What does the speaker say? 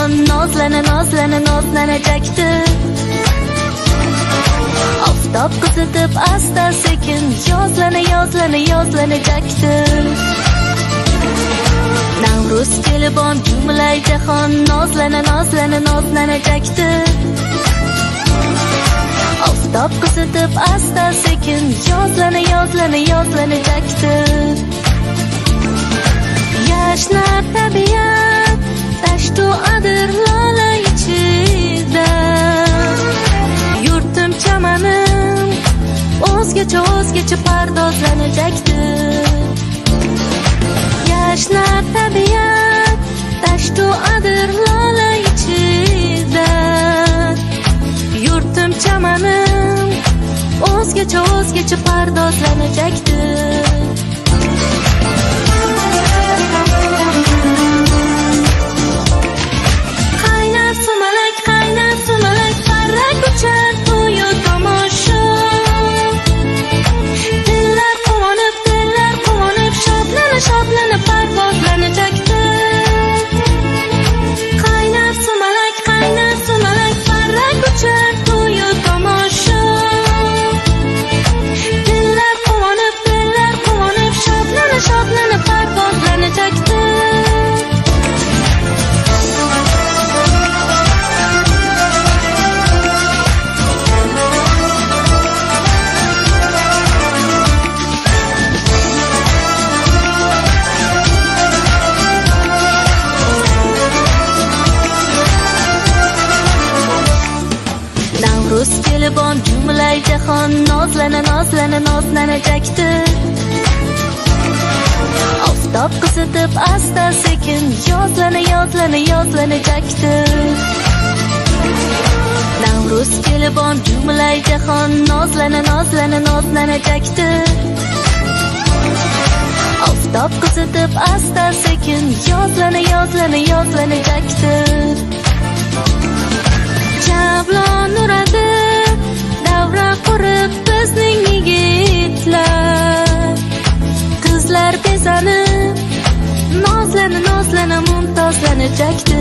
jahon nozlanajakdi. Oftob qizitib asta sekin yozlanajakdi. Navruz kelibon jumlay jahon nozlanajakdi. Oftob qizitib asta sekin yozlanajakdi. Yashnar tabiat tashtu adir lola ichida. Yurtim chamanim o'zgacha pardozlanajakdi. Yashnar tabiat tashtu adir lola ichida. Yurtim chamanim o'zgacha pardozlanajakdi. Qaynab sumalak parrak uchar to'yu tomosha. Dillar quvonib shodlanib parvozlanajakdi. Qaynab sumalak parrak uchar to'yu tomosha. Dillar quvonib shodlanib parvozlanajakdi. Navruz kelibon jumlay jahon nozlanajakdi. Oftob qizitib asta sekin yozlanajakdi. Navruz kelibon jumlay jahon nozlanajakdi. Oftob qizitib asta sekin yozlanajakdi. Javlon uradi davra qurib bizning yigitlar. Qizlar bezanib nozlana mumtozlanajakdi.